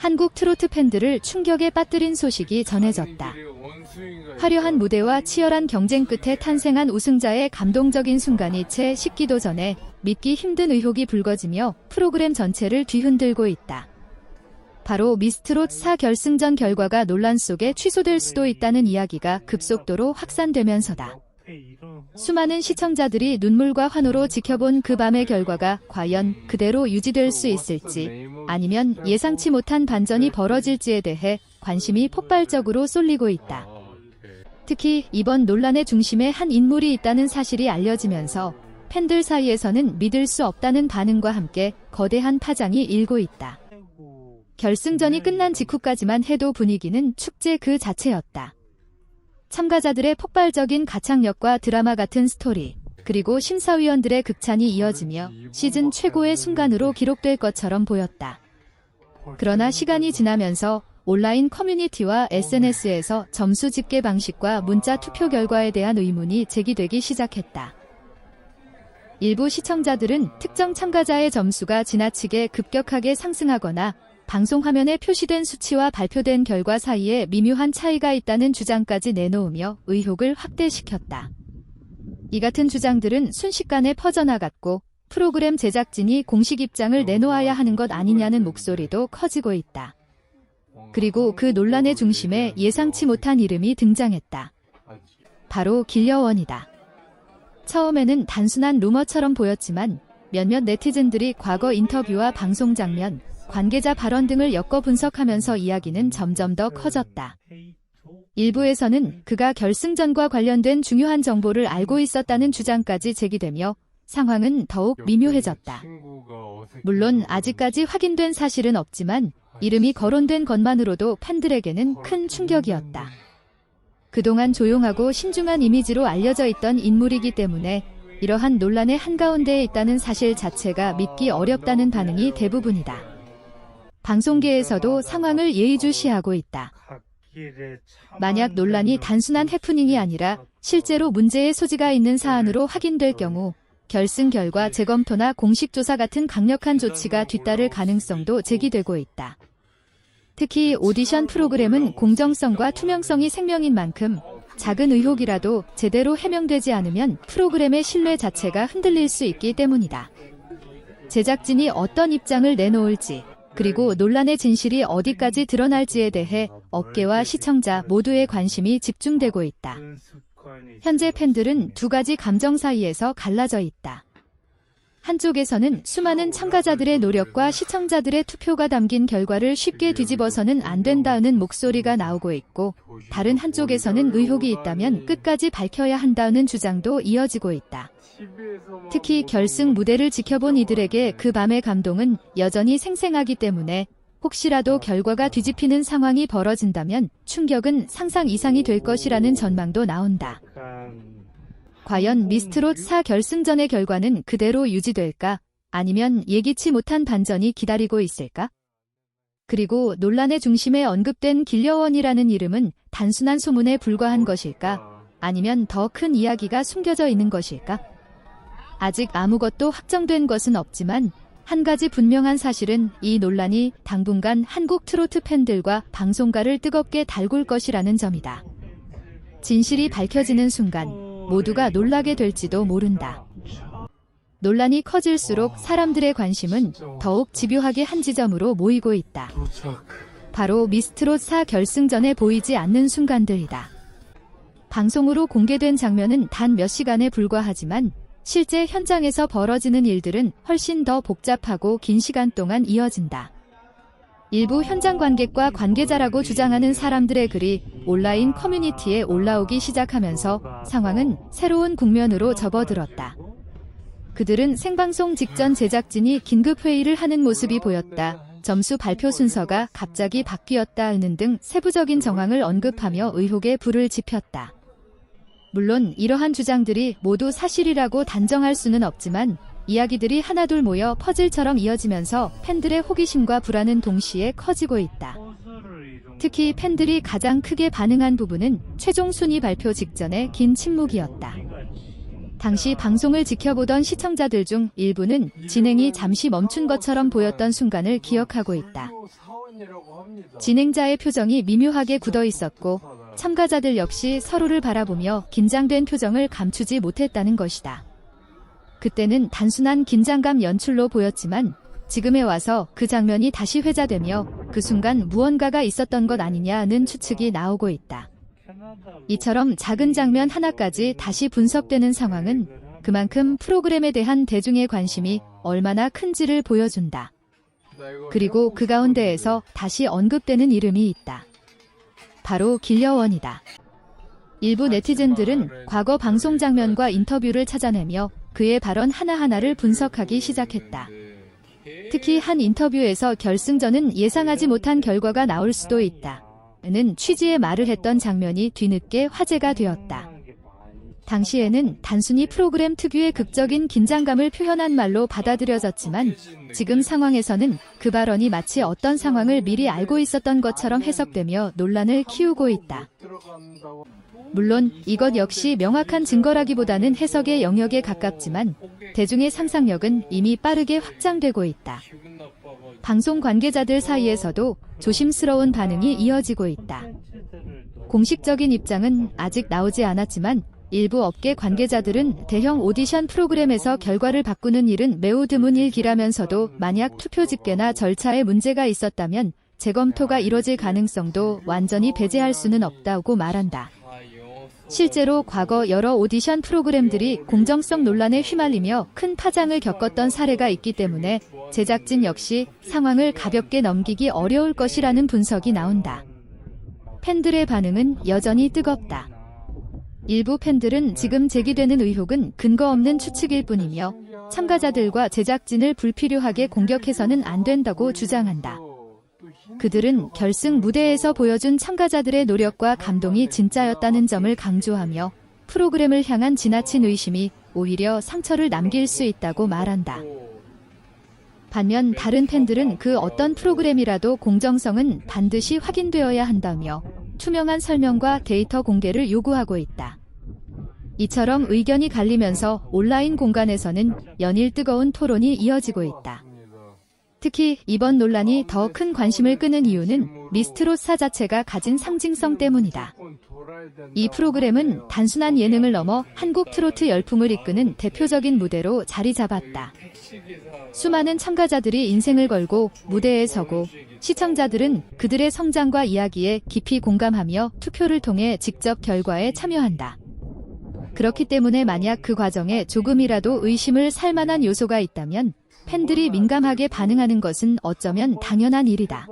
한국 트로트 팬들을 충격에 빠뜨린 소식이 전해졌다. 화려한 무대와 치열한 경쟁 끝에 탄생한 우승자의 감동적인 순간이 채 식기도 전에 믿기 힘든 의혹이 불거지며 프로그램 전체를 뒤흔들고 있다. 바로 미스트롯 4 결승전 결과가 논란 속에 취소될 수도 있다는 이야기가 급속도로 확산되면서다. 수많은 시청자들이 눈물과 환호로 지켜본 그 밤의 결과가 과연 그대로 유지될 수 있을지 아니면 예상치 못한 반전이 벌어질지에 대해 관심이 폭발적으로 쏠리고 있다. 특히 이번 논란의 중심에 한 인물이 있다는 사실이 알려지면서 팬들 사이에서는 믿을 수 없다는 반응과 함께 거대한 파장이 일고 있다. 결승전이 끝난 직후까지만 해도 분위기는 축제 그 자체였다. 참가자들의 폭발적인 가창력과 드라마 같은 스토리, 그리고 심사위원들의 극찬이 이어지며 시즌 최고의 순간으로 기록될 것처럼 보였다. 그러나 시간이 지나면서 온라인 커뮤니티와 SNS에서 점수 집계 방식과 문자 투표 결과에 대한 의문이 제기되기 시작했다. 일부 시청자들은 특정 참가자의 점수가 지나치게 급격하게 상승하거나 방송 화면에 표시된 수치와 발표된 결과 사이에 미묘한 차이가 있다는 주장까지 내놓으며 의혹을 확대시켰다. 이 같은 주장들은 순식간에 퍼져나갔고 프로그램 제작진이 공식 입장을 내놓아야 하는 것 아니냐는 목소리도 커지고 있다. 그리고 그 논란의 중심에 예상치 못한 이름이 등장했다. 바로 길려원이다. 처음에는 단순한 루머처럼 보였지만 몇몇 네티즌들이 과거 인터뷰와 방송 장면, 관계자 발언 등을 엮어 분석하면서 이야기는 점점 더 커졌다. 일부에서는 그가 결승전과 관련된 중요한 정보를 알고 있었다는 주장까지 제기되며 상황은 더욱 미묘해졌다. 물론 아직까지 확인된 사실은 없지만 이름이 거론된 것만으로도 팬들에게는 큰 충격이었다. 그동안 조용하고 신중한 이미지로 알려져 있던 인물이기 때문에 이러한 논란의 한가운데에 있다는 사실 자체가 믿기 어렵다는 반응이 대부분이다. 방송계에서도 상황을 예의주시하고 있다. 만약 논란이 단순한 해프닝이 아니라 실제로 문제의 소지가 있는 사안으로 확인될 경우 결승 결과 재검토나 공식 조사 같은 강력한 조치가 뒤따를 가능성도 제기되고 있다. 특히 오디션 프로그램은 공정성과 투명성이 생명인 만큼 작은 의혹이라도 제대로 해명되지 않으면 프로그램의 신뢰 자체가 흔들릴 수 있기 때문이다. 제작진이 어떤 입장을 내놓을지, 그리고 논란의 진실이 어디까지 드러날지에 대해 업계와 시청자 모두의 관심이 집중되고 있다. 현재 팬들은 두 가지 감정 사이에서 갈라져 있다. 한쪽에서는 수많은 참가자들의 노력과 시청자들의 투표가 담긴 결과를 쉽게 뒤집어서는 안 된다는 목소리가 나오고 있고, 다른 한쪽에서는 의혹이 있다면 끝까지 밝혀야 한다는 주장도 이어지고 있다. 특히 결승 무대를 지켜본 이들에게 그 밤의 감동은 여전히 생생하기 때문에 혹시라도 결과가 뒤집히는 상황이 벌어진다면 충격은 상상 이상이 될 것이라는 전망도 나온다. 과연 미스트롯 4 결승전의 결과는 그대로 유지될까? 아니면 예기치 못한 반전이 기다리고 있을까? 그리고 논란의 중심에 언급된 길려원이라는 이름은 단순한 소문에 불과한 것일까? 아니면 더 큰 이야기가 숨겨져 있는 것일까? 아직 아무것도 확정된 것은 없지만 한 가지 분명한 사실은 이 논란이 당분간 한국 트로트 팬들과 방송가를 뜨겁게 달굴 것이라는 점이다. 진실이 밝혀지는 순간 모두가 놀라게 될지도 모른다. 논란이 커질수록 사람들의 관심은 더욱 집요하게 한 지점으로 모이고 있다. 바로 미스트롯 4 결승전에 보이지 않는 순간들이다. 방송으로 공개된 장면은 단 몇 시간에 불과하지만 실제 현장에서 벌어지는 일들은 훨씬 더 복잡하고 긴 시간 동안 이어진다. 일부 현장 관객과 관계자라고 주장하는 사람들의 글이 온라인 커뮤니티에 올라오기 시작하면서 상황은 새로운 국면으로 접어들었다. 그들은 생방송 직전 제작진이 긴급 회의를 하는 모습이 보였다. 점수 발표 순서가 갑자기 바뀌었다는 등 세부적인 정황을 언급하며 의혹에 불을 지폈다. 물론 이러한 주장들이 모두 사실이라고 단정할 수는 없지만 이야기들이 하나둘 모여 퍼즐처럼 이어지면서 팬들의 호기심과 불안은 동시에 커지고 있다. 특히 팬들이 가장 크게 반응한 부분은 최종 순위 발표 직전의 긴 침묵이었다. 당시 방송을 지켜보던 시청자들 중 일부는 진행이 잠시 멈춘 것처럼 보였던 순간을 기억하고 있다. 진행자의 표정이 미묘하게 굳어 있었고 참가자들 역시 서로를 바라보며 긴장된 표정을 감추지 못했다는 것이다. 그때는 단순한 긴장감 연출로 보였지만 지금에 와서 그 장면이 다시 회자되며 그 순간 무언가가 있었던 것 아니냐는 추측이 나오고 있다. 이처럼 작은 장면 하나까지 다시 분석되는 상황은 그만큼 프로그램에 대한 대중의 관심이 얼마나 큰지를 보여준다. 그리고 그 가운데에서 다시 언급되는 이름이 있다. 바로 길려원이다. 일부 네티즌들은 과거 방송 장면과 인터뷰를 찾아내며 그의 발언 하나하나를 분석하기 시작했다. 특히 한 인터뷰에서 결승전은 예상하지 못한 결과가 나올 수도 있다. 는 취지의 말을 했던 장면이 뒤늦게 화제가 되었다. 당시에는 단순히 프로그램 특유의 극적인 긴장감을 표현한 말로 받아들여졌지만 지금 상황에서는 그 발언이 마치 어떤 상황을 미리 알고 있었던 것처럼 해석되며 논란을 키우고 있다. 물론 이것 역시 명확한 증거라기보다는 해석의 영역에 가깝지만 대중의 상상력은 이미 빠르게 확장되고 있다. 방송 관계자들 사이에서도 조심스러운 반응이 이어지고 있다. 공식적인 입장은 아직 나오지 않았지만 일부 업계 관계자들은 대형 오디션 프로그램에서 결과를 바꾸는 일은 매우 드문 일이라면서도 만약 투표 집계나 절차에 문제가 있었다면 재검토가 이뤄질 가능성도 완전히 배제할 수는 없다고 말한다. 실제로 과거 여러 오디션 프로그램들이 공정성 논란에 휘말리며 큰 파장을 겪었던 사례가 있기 때문에 제작진 역시 상황을 가볍게 넘기기 어려울 것이라는 분석이 나온다. 팬들의 반응은 여전히 뜨겁다. 일부 팬들은 지금 제기되는 의혹은 근거 없는 추측일 뿐이며 참가자들과 제작진을 불필요하게 공격해서는 안 된다고 주장한다. 그들은 결승 무대에서 보여준 참가자들의 노력과 감동이 진짜였다는 점을 강조하며 프로그램을 향한 지나친 의심이 오히려 상처를 남길 수 있다고 말한다. 반면 다른 팬들은 그 어떤 프로그램이라도 공정성은 반드시 확인되어야 한다며 투명한 설명과 데이터 공개를 요구하고 있다. 이처럼 의견이 갈리면서 온라인 공간에서는 연일 뜨거운 토론이 이어지고 있다. 특히 이번 논란이 더 큰 관심을 끄는 이유는 미스트롯사 자체가 가진 상징성 때문이다. 이 프로그램은 단순한 예능을 넘어 한국 트로트 열풍을 이끄는 대표적인 무대로 자리 잡았다. 수많은 참가자들이 인생을 걸고 무대에 서고 시청자들은 그들의 성장과 이야기에 깊이 공감하며 투표를 통해 직접 결과에 참여한다. 그렇기 때문에 만약 그 과정에 조금이라도 의심을 살 만한 요소가 있다면 팬들이 민감하게 반응하는 것은 어쩌면 당연한 일이다.